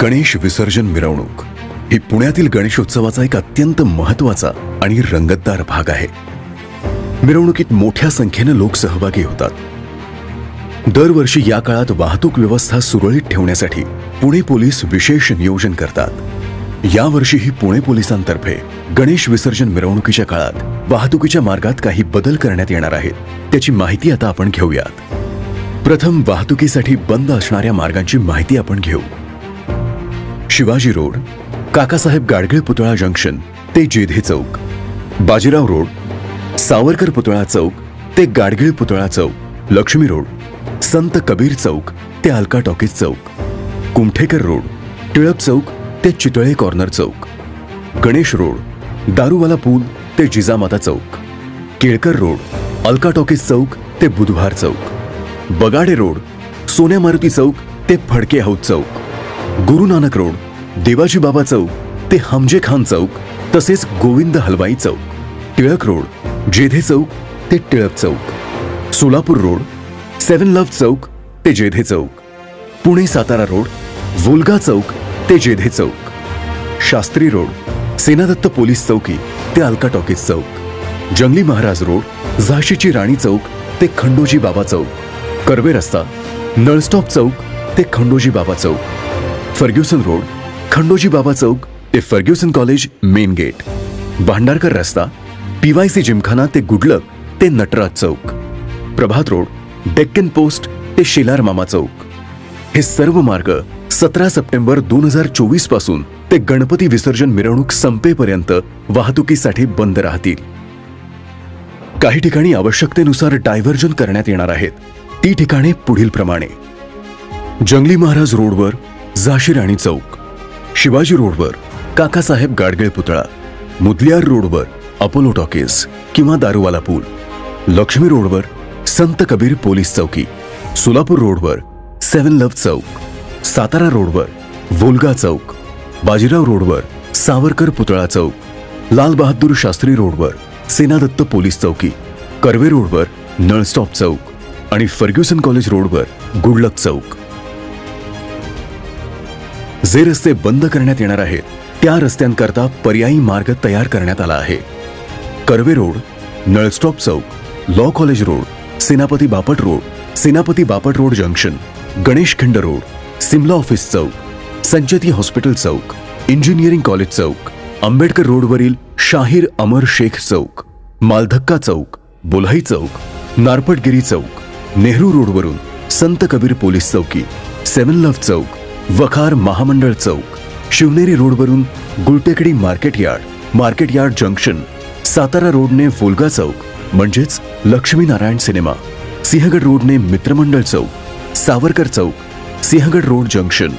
गणेश विसर्जन मिरवणूक ही पुण्यातील गणेशोत्सवाचा एक अत्यंत महत्त्वाचा आणि रंगतदार भाग आहे। मिरवणुकीत मोठ्या संख्येने लोक सहभागी होतात। दरवर्षी या काळात वाहतूक व्यवस्था सुरळीत ठेवण्यासाठी पुणे पोलीस विशेष नियोजन करतात। यावर्षीही पुणे पोलिसांतर्फे गणेश विसर्जन मिरवणुकीच्या काळात वाहतुकीच्या मार्गात काही बदल करण्यात येणार आहेत। त्याची माहिती आता आपण घेऊयात। प्रथम वाहतुकीसाठी बंद असणाऱ्या मार्गांची माहिती आपण घेऊ। शिवाजी रोड, काकासाहेब गाडगीळ पुतळा जंक्शन ते जेधे चौक, बाजीराव रोड, सावरकर पुतळा चौक ते गाडगीळ पुतळा चौक, लक्ष्मी रोड, संत कबीर चौक ते अलका टॉकीज चौक, कुमठेकर रोड, टिळक चौक ते चितळे कॉर्नर चौक, गणेश रोड, दारूवाला पूल ते जिजामाता चौक, केळकर रोड, अलका टॉकीज चौक ते बुधवार चौक, बगाडे रोड, सोन्या मारुती चौक ते फडके हौद चौक, गुरु नानक रोड, देवाजी बाबा चौक ते हमजे खान चौक तसेच गोविंद हलवाई चौक, टिळक रोड, जेधे चौक ते टिळक चौक, सोलापूर रोड, सेवन लव चौक ते जेधे चौक, पुणे सातारा रोड, वोल्गा चौक ते जेधे चौक, शास्त्री रोड, सेनादत्त पोलीस चौकी ते अलका टॉकीज चौक, जंगली महाराज रोड, झाशीची राणी चौक ते खंडोजी बाबा चौक, कर्वे रस्ता, नळस्टॉप चौक ते खंडोजी बाबा चौक, फर्ग्युसन रोड, खंडोजी बाबा चौक ते Fergusson college main gate, Bhandarkar रस्ता, PYC जिमखाना ते गुडलक ते नटराज चौक, प्रभात रोड, डेक्कन पोस्ट ते शेलार मामा चौक। हे सर्व मार्ग 17 सप्टेंबर 2024 पासून ते गणपती विसर्जन मिरवणूक संपेपर्यंत वाहतुकीसाठी बंद राहतील। काही ठिकाणी आवश्यकतेनुसार डायव्हर्जन करण्यात येणार आहेत। ती ठिकाणे पुढील प्रमाणे: जंगली महाराज रोडवर झाशी राणी चौक, शिवाजी रोडवर काकासाहेब गाडगीळ पुतळा, मुदलियार रोडवर अपोलो टॉकीज किंवा दारूवाला पूल, लक्ष्मी रोडवर संत कबीर पोलीस चौकी, सोलापूर रोडवर सेवन लव चौक, सातारा रोडवर वोल्गा चौक, बाजीराव रोडवर सावरकर पुतळा चौक, लाल बहादूर शास्त्री रोडवर सेनादत्त पोलीस चौकी, कर्वे रोडवर नळस्टॉप चौक आणि फर्ग्युसन कॉलेज रोडवर गुडलक चौक। जे रस्ते बंद करण्यात येणार आहेत त्या रस्त्यांकरता पर्यायी मार्ग तयार करण्यात आला आहे। कर्वे रोड, नळस्टॉप चौक, लॉ कॉलेज रोड, सेनापती Bapat road junction, Ganesh Khind road, Simla office चौक, संचेती हॉस्पिटल चौक, इंजिनिअरिंग कॉलेज चौक, आंबेडकर रोडवरील शाहीर अमर शेख चौक, मालधक्का चौक, बोल्हाई चौक, नारपटगिरी चौक, नेहरू रोडवरून संत कबीर पोलीस चौकी, सेवन लव चौक, वखार महामंडळ चौक, शिवनेरी रोडवरून Gultekdi market yard junction, Satara रोडने वोल्गा चौक म्हणजेच लक्ष्मीनारायण सिनेमा, सिंहगड रोडने मित्रमंडळ चौक, सावरकर चौक, सिंहगड रोड जंक्शन,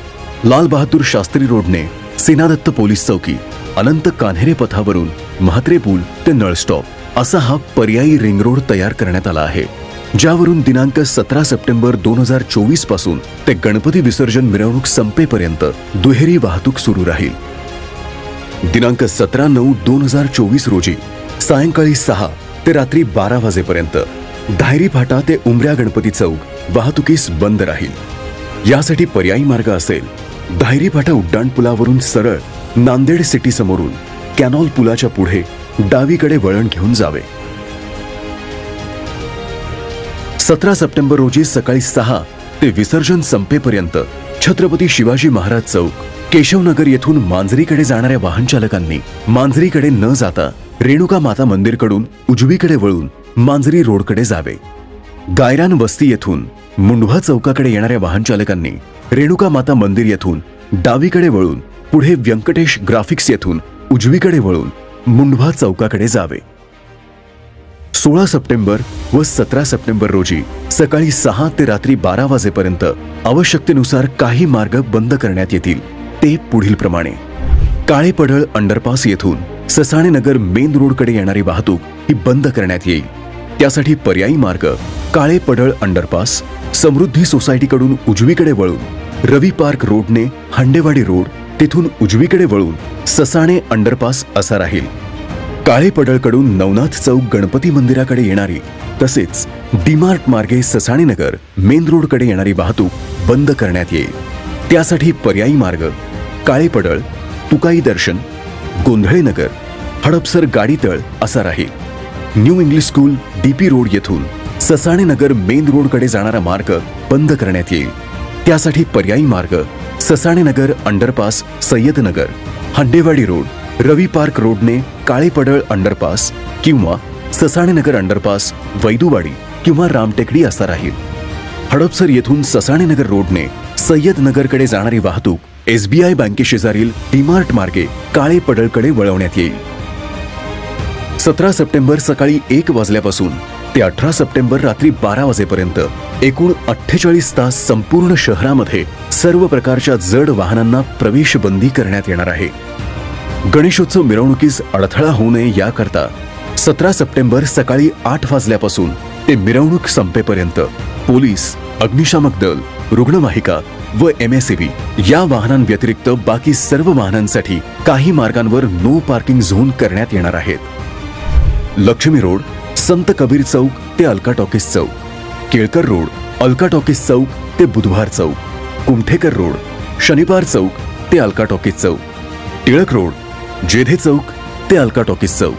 लाल बहादूर शास्त्री रोडने सेनादत्त पोलीस चौकी, अनंत कान्हेरे पथावरून म्हात्रे पूल ते नळस्टॉप असा हा पर्यायी रिंग रोड तयार करण्यात आला आहे, ज्यावरून दिनांक 17 सप्टेंबर 2024 पासून ते गणपती विसर्जन मिरवणूक संपेपर्यंत दुहेरी वाहतूक सुरू राहील। दिनांक 17/9/2024 रोजी सायंकाळी 6 ते रात्री 12 वाजेपर्यंत धायरी फाटा ते उमऱ्या गणपती चौक वाहतुकीस बंद राहील। यासाठी पर्यायी मार्ग असेल धायरी फाटा उड्डाणपुलावरून सरळ नांदेड सिटी समोरून कॅनॉल पुलाच्या पुढे डावीकडे वळण घेऊन जावे। 17 सप्टेंबर रोजी सकाळी 6 ते विसर्जन संपेपर्यंत छत्रपती शिवाजी महाराज चौक, केशवनगर येथून मांजरीकडे जाणाऱ्या वाहन चालकांनी मांजरीकडे न जाता रेणुका माता मंदिरकडून उजवीकडे वळून मांजरी रोडकडे जावे। गायरान वस्ती येथून मुंढवा चौकाकडे येणाऱ्या वाहन चालकांनी रेणुका माता मंदिर येथून डावीकडे वळून पुढे व्यंकटेश ग्राफिक्स येथून उजवीकडे वळून मुंढवा चौकाकडे जावे। 16 सप्टेंबर व 17 सप्टेंबर रोजी सकाळी 6 ते रात्री 12 वाजेपर्यंत आवश्यकतेनुसार काही मार्ग बंद करण्यात येतील। ते पुढील प्रमाणे: काळे पडळ अंडरपास येथून ससाणे नगर मेन रोडकडे येणारी वाहतूक ही बंद करण्यात येईल। त्यासाठी पर्यायी मार्ग काळे पडळ अंडरपास, समृद्धी सोसायटीकडून उजवीकडे वळून रवी पार्क रोडने हांडेवाडी रोड तेथून उजवीकडे वळून ससाणे अंडरपास असा राहील। काळे पडळकडून नवनाथ चौक गणपती मंदिराकडे येणारी तसेच डीमार्ट मार्गे ससाणे नगर मेन रोडकडे येणारी वाहतूक बंद करण्यात येईल। त्यासाठी पर्यायी मार्ग काळे पडळ, तुकाई दर्शन, गोंधळे नगर, हडपसर गाडीतळ असा राहील। New English school DP road येथून ससाणे नगर मेन रोडकडे जाणारा मार्ग बंद करण्यात येईल। त्यासाठी पर्यायी मार्ग ससाणे नगर अंडरपास सय्यदनगर, हंडेवाडी रोड, रवी पार्क रोडने काळे पडळ अंडरपास किंवा ससाणे नगर अंडरपास वैदुवाडी किंवा रामटेकडी असा राहील। हडपसर येथून ससाणे नगर रोडने सय्यदनगरकडे जाणारी वाहतूक SBI बँकेशेजारील डीमार्ट मार्गे काळे पडळकडे वळवण्यात येईल। 17 सप्टेंबर सकाळी 1 वाजल्यापासून ते 18 सप्टेंबर रात्री 12 वाजेपर्यंत एकूण 48 तास संपूर्ण शहरामध्ये सर्व प्रकारच्या जड वाहनांना प्रवेश बंदी करण्यात येणार आहे। गणेशोत्सव मिरवणुकीस अडथळा होऊ नये याकरता 17 सप्टेंबर सकाळी 8 वाजल्यापासून ते मिरवणूक संपेपर्यंत पोलीस, अग्निशामक दल, रुग्णवाहिका व MSAB या वाहनांव्यतिरिक्त बाकी सर्व वाहनांसाठी काही मार्गांवर नो पार्किंग झोन करण्यात येणार आहेत। लक्ष्मी रोड, संत कबीर चौक ते अलका टॉकीज चौक, केळकर रोड, अलका टॉकीज चौक ते बुधवार चौक, कुमठेकर रोड, शनिवार चौक ते अलका टॉकीज चौक, टिळक रोड, जेधे चौक ते अलका टॉकीज चौक,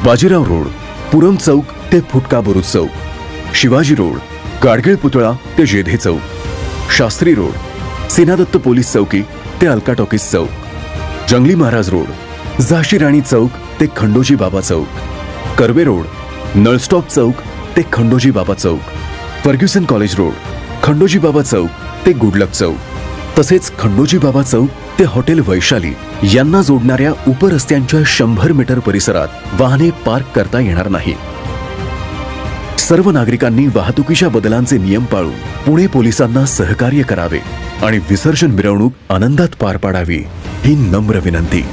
बाजीराव रोड, पुरम चौक ते फुटका बुरुज चौक, शिवाजी रोड, गाडगीळ पुतळा ते जेधे चौक, शास्त्री रोड, सेनादत्त पोलीस चौकी ते अलका टॉकीज चौक, जंगली महाराज रोड, झाशी राणी चौक ते खंडोजी बाबा चौक, कर्वे रोड, नळस्टॉप चौक ते खंडोजी बाबा चौक, Fergusson college road, Khandoji Baba Chowk ते गुडलक चौक, तसेच खंडोजी बाबा चौक ते हॉटेल वैशाली यांना जोडणाऱ्या उपरस्त्यांच्या 100 मीटर परिसरात वाहने पार्क करता येणार नाही। सर्व नागरिकांनी वाहतुकीच्या बदलांचे नियम पाळून पुणे पोलिसांना सहकार्य करावे आणि विसर्जन मिरवणूक आनंदात पार पाडावी ही नम्र विनंती।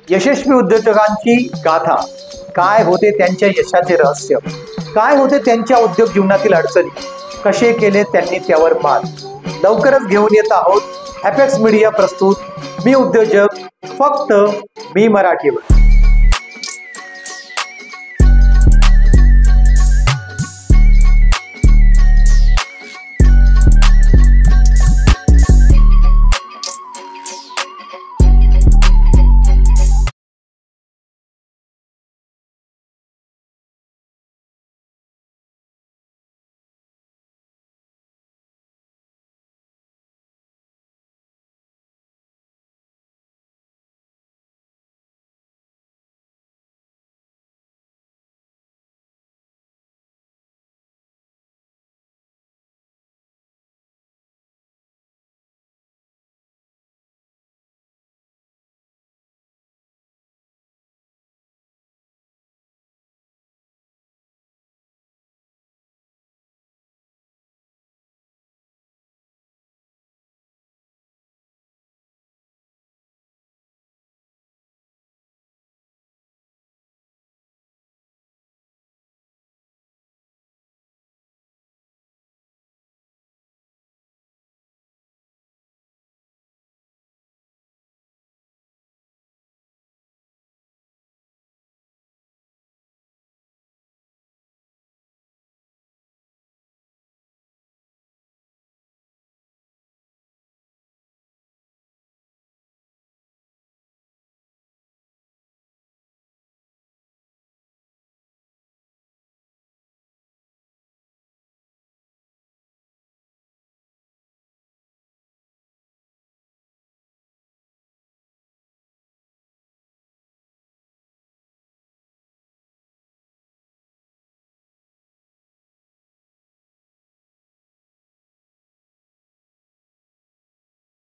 यशस्वी उद्योजकांची गाथा, काय होते त्यांच्या यशाचे रहस्य, काय होते त्यांच्या उद्योग जीवनातील अडचणी, कसे केले त्यांनी त्यावर मात, लवकरच घेऊन येत आहोत अपेक्स मीडिया प्रस्तुत मी उद्योजक फक्त मी मराठीवर।